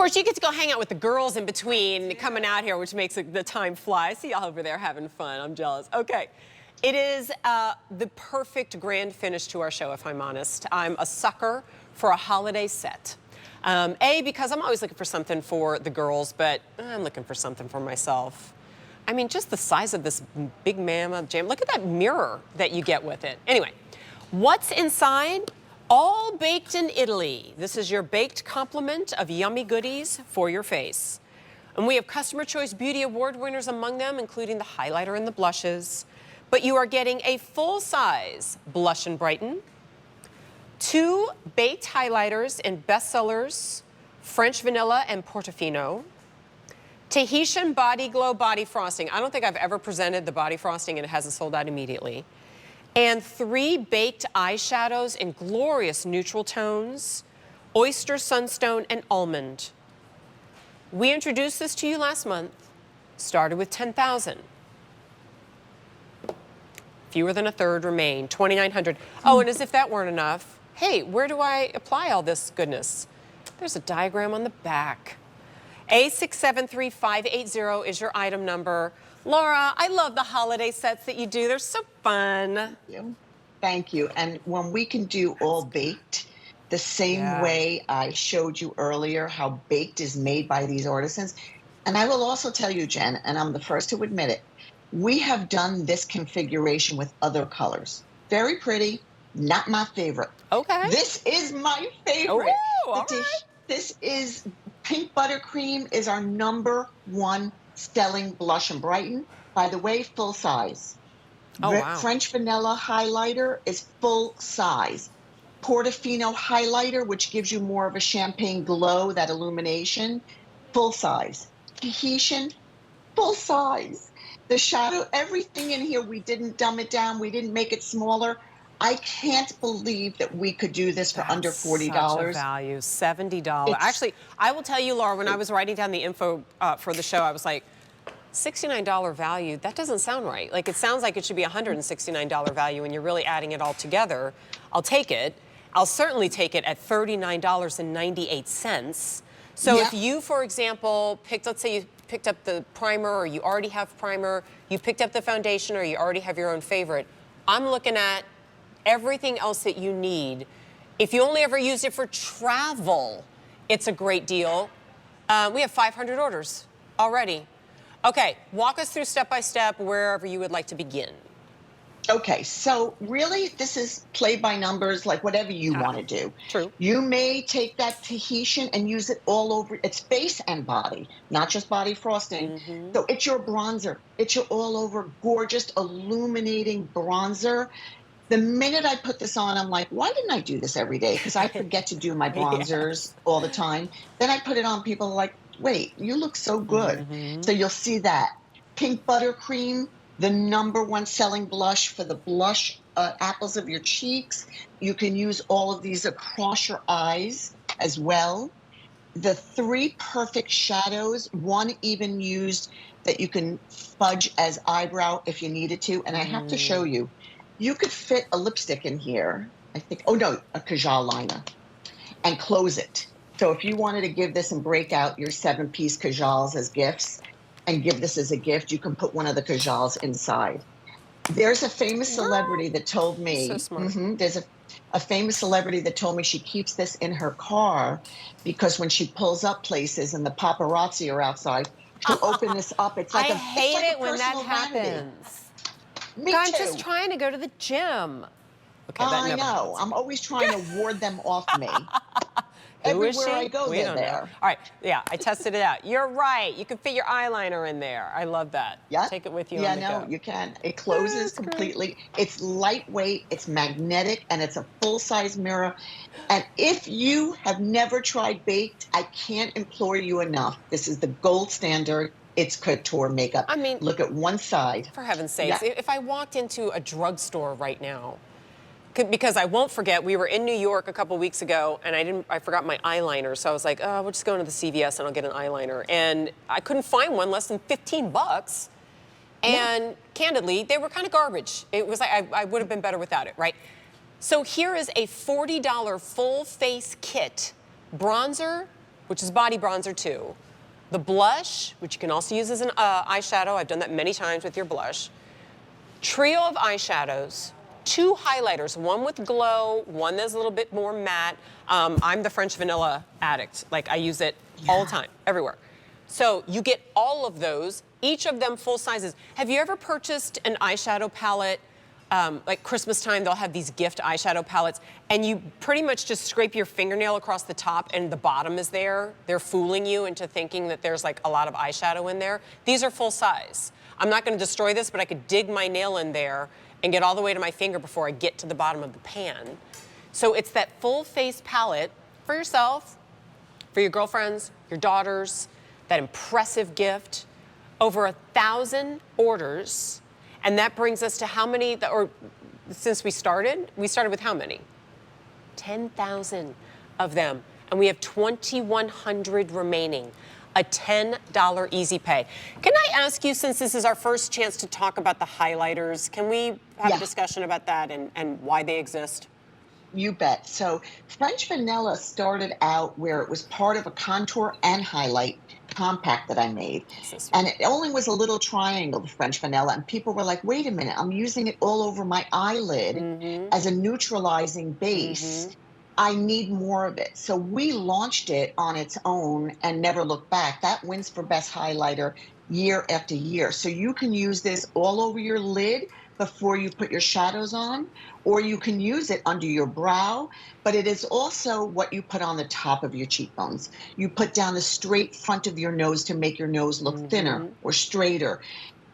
course, you get to go hang out with the girls in between coming out here, which makes the time fly. I see y'all over there having fun. I'm jealous. Okay. It is the perfect grand finish to our show, if I'm honest. I'm a sucker for a holiday set. Because I'm always looking for something for the girls, but I'm looking for something for myself. I mean, just the size of this big mama jam. Look at that mirror that you get with it. Anyway, what's inside? All baked in Italy. This is your baked complement of yummy goodies for your face. And we have Customer Choice Beauty Award winners among them, including the highlighter and the blushes. But you are getting a full-size Blush and Brighten, 2 baked highlighters in Bestsellers, French Vanilla and Portofino, Tahitian Body Glow Body Frosting. I don't think I've ever presented the body frosting and it hasn't sold out immediately. And 3 baked eyeshadows in glorious neutral tones, Oyster Sunstone and Almond. We introduced this to you last month, started with 10,000. Fewer than a third remain, 2,900. Oh, and as if that weren't enough, hey, where do I apply all this goodness? There's a diagram on the back. A673580 is your item number. Laura, I love the holiday sets that you do. They're so fun. Thank you. Thank you. And when we can do all baked, the same way I showed you earlier how baked is made by these artisans. And I will also tell you, Jen, and I'm the first to admit it, we have done this configuration with other colors. Very pretty, not my favorite. Okay. This is my favorite. Oh, all right. This is Pink Buttercream is our #1 selling Blush and Brighten. By the way, full size. Oh, wow. French Vanilla highlighter is full size. Portofino highlighter, which gives you more of a champagne glow, that illumination, full size. Tahitian, full size. The shadow, everything in here, we didn't dumb it down. We didn't make it smaller. I can't believe that we could do this for under $40. Such a value, $70. Actually, I will tell you, Laura, when I was writing down the info for the show, I was like, $69 value, that doesn't sound right. Like, it sounds like it should be $169 value when you're really adding it all together. I'll take it. I'll certainly take it at $39.98. So if you, for example, let's say you picked up the primer or you already have primer, you picked up the foundation or you already have your own favorite, I'm looking at everything else that you need. If you only ever use it for travel, it's a great deal. We have 500 orders already. Okay, walk us through step by step wherever you would like to begin. Okay, so really this is play by numbers, like whatever you want to do. True. You may take that Tahitian and use it all over its face and body, not just body frosting. So it's your bronzer. It's your all over gorgeous illuminating bronzer. The minute I put this on, I'm like, why didn't I do this every day? Because I forget to do my bronzers all the time. Then I put it on, people are like, wait, you look so good. So you'll see that. Pink Buttercream, the #1 selling blush for the blush apples of your cheeks. You can use all of these across your eyes as well. The 3 perfect shadows, one even used that you can fudge as eyebrow if you needed to. And I have to show you. You could fit a lipstick in here, I think, oh no, a kajal liner, and close it. So if you wanted to give this and break out your 7-piece kajals as gifts and give this as a gift, you can put one of the kajals inside. There's a famous celebrity that told me, so smart. There's a famous celebrity that told me she keeps this in her car because when she pulls up places and the paparazzi are outside, she'll open this up. It's like I hate it when that vanity. happens. Me I'm too. just trying to go to the gym. Okay, I know. I'm always trying to ward them off me. Everywhere I go, they're there. All right, yeah, I tested it out. You're right. You can fit your eyeliner in there. I love that. Yeah. Take it with you. Yeah, on the no, go. you can. It closes completely. It's lightweight, it's magnetic, and it's a full-size mirror. And if you have never tried baked, I can't implore you enough. This is the gold standard. It's couture makeup. I mean, look at one side. For heaven's sakes, if I walked into a drugstore right now, because I won't forget, we were in New York a couple weeks ago, and I forgot my eyeliner, so I was like, oh, we'll just go into the CVS and I'll get an eyeliner. And I couldn't find one less than 15 bucks. And candidly, they were kind of garbage. It was like, I would have been better without it, right? So here is a $40 full face kit, bronzer, which is body bronzer too. The blush, which you can also use as an eyeshadow. I've done that many times with your blush. Trio of eyeshadows, 2 highlighters, one with glow, one that's a little bit more matte. I'm the French vanilla addict. Like, I use it all the time, everywhere. So you get all of those, each of them full sizes. Have you ever purchased an eyeshadow palette? Like Christmas time, they'll have these gift eyeshadow palettes, and you pretty much just scrape your fingernail across the top and the bottom is there. They're fooling you into thinking that there's like a lot of eyeshadow in there. These are full size. I'm not gonna destroy this, but I could dig my nail in there and get all the way to my finger before I get to the bottom of the pan. So it's that full face palette for yourself, for your girlfriends, your daughters, that impressive gift. Over 1,000 orders. And that brings us to how many, or since we started with how many? 10,000 of them. And we have 2,100 remaining. A $10 easy pay. Can I ask you, since this is our first chance to talk about the highlighters, can we have a discussion about that and why they exist? You bet. So French Vanilla started out where it was part of a contour and highlight compact that I made. And it only was a little triangle, the French Vanilla. And people were like, wait a minute, I'm using it all over my eyelid as a neutralizing base. I need more of it. So we launched it on its own and never looked back. That wins for best highlighter year after year. So you can use this all over your lid before you put your shadows on, or you can use it under your brow, but it is also what you put on the top of your cheekbones. You put down the straight front of your nose to make your nose look thinner or straighter.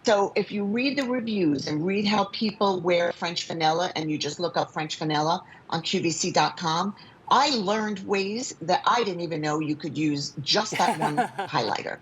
So if you read the reviews and read how people wear French Vanilla, and you just look up French Vanilla on QVC.com, I learned ways that I didn't even know you could use just that one highlighter.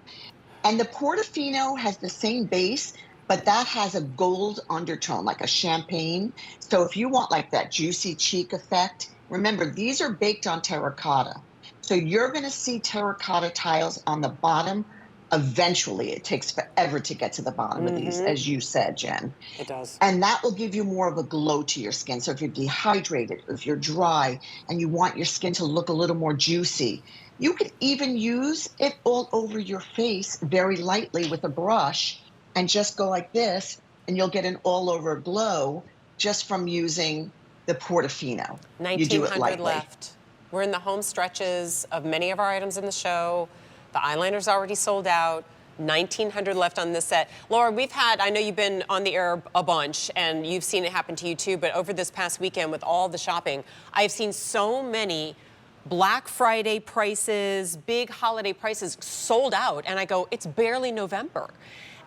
And the Portofino has the same base, but that has a gold undertone, like a champagne. So if you want like that juicy cheek effect, remember, these are baked on terracotta. So you're going to see terracotta tiles on the bottom. Eventually, it takes forever to get to the bottom of these, as you said, Jen. It does. And that will give you more of a glow to your skin. So if you're dehydrated, if you're dry, and you want your skin to look a little more juicy, you could even use it all over your face very lightly with a brush and just go like this, and you'll get an all-over glow just from using the Portofino. You do it 1,900 lightly. left. We're in the home stretches of many of our items in the show. The eyeliner's already sold out. 1,900 left on this set. Laura, I know you've been on the air a bunch, and you've seen it happen to you too, but over this past weekend with all the shopping, I've seen so many Black Friday prices, big holiday prices sold out, and I go, it's barely November.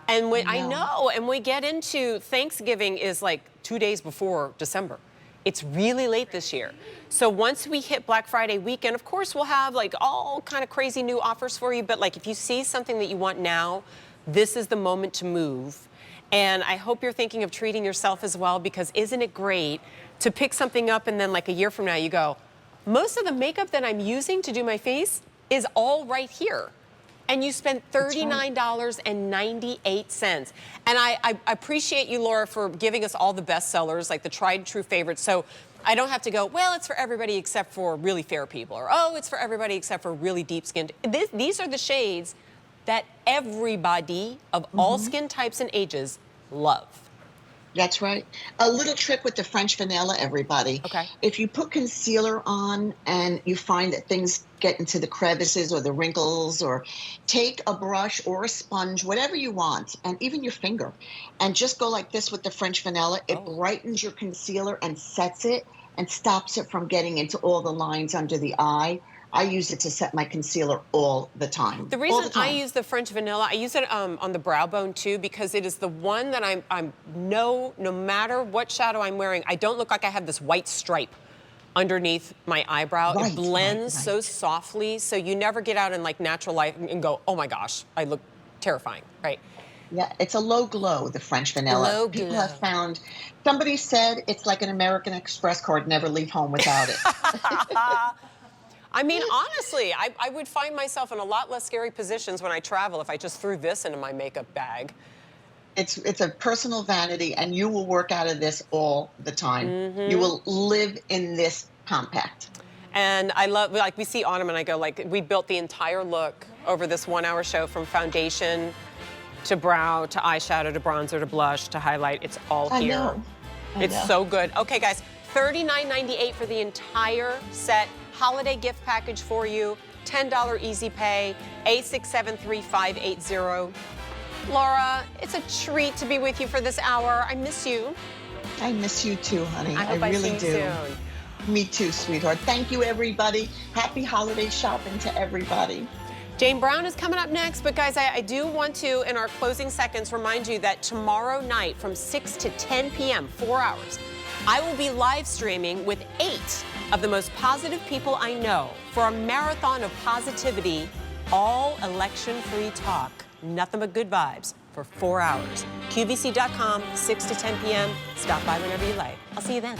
And when I know, and we get into Thanksgiving is like 2 days before December. It's really late this year. So once we hit Black Friday weekend, of course, we'll have like all kind of crazy new offers for you. But like if you see something that you want now, this is the moment to move. And I hope you're thinking of treating yourself as well, because isn't it great to pick something up and then like a year from now you go, most of the makeup that I'm using to do my face is all right here. And you spent $39.98. And I appreciate you, Laura, for giving us all the bestsellers, like the tried and true favorites. So I don't have to go, well, it's for everybody except for really fair people, or, oh, it's for everybody except for really deep skinned. These are the shades that everybody of all skin types and ages love. That's right. A little trick with the French Vanilla, everybody. Okay. If you put concealer on and you find that things get into the crevices or the wrinkles, or take a brush or a sponge, whatever you want, and even your finger, and just go like this with the French Vanilla, it brightens your concealer and sets it and stops it from getting into all the lines under the eye. I use it to set my concealer all the time. The reason I use the French Vanilla, I use it on the brow bone too, because it is the one that no matter what shadow I'm wearing, I don't look like I have this white stripe underneath my eyebrow. It blends so softly, so you never get out in like natural light and go, oh my gosh, I look terrifying, right? Yeah, it's a low glow, the French Vanilla. Low People glow. have found, somebody said it's like an American Express card, never leave home without it. I mean, honestly, I would find myself in a lot less scary positions when I travel if I just threw this into my makeup bag. It's a personal vanity, and you will work out of this all the time. You will live in this compact. And I love, like, we see Autumn and I go, like, we built the entire look over this 1-hour show, from foundation to brow to eyeshadow to bronzer to blush to highlight. It's all here. I know. It's so good. Okay, guys, $39.98 for the entire set. Holiday gift package for you. $10 easy pay. A673580. Laura, it's a treat to be with you for this hour. I miss you. I miss you too, honey. I hope I really see you do. soon. Me too, sweetheart. Thank you, everybody. Happy holiday shopping to everybody. Jane Brown is coming up next, but guys, I do want to, in our closing seconds, remind you that tomorrow night from 6 to 10 p.m., 4 hours, I will be live streaming with 8 of the most positive people I know for a marathon of positivity, all election-free talk, nothing but good vibes for 4 hours. QVC.com, 6 to 10 p.m. Stop by whenever you like. I'll see you then.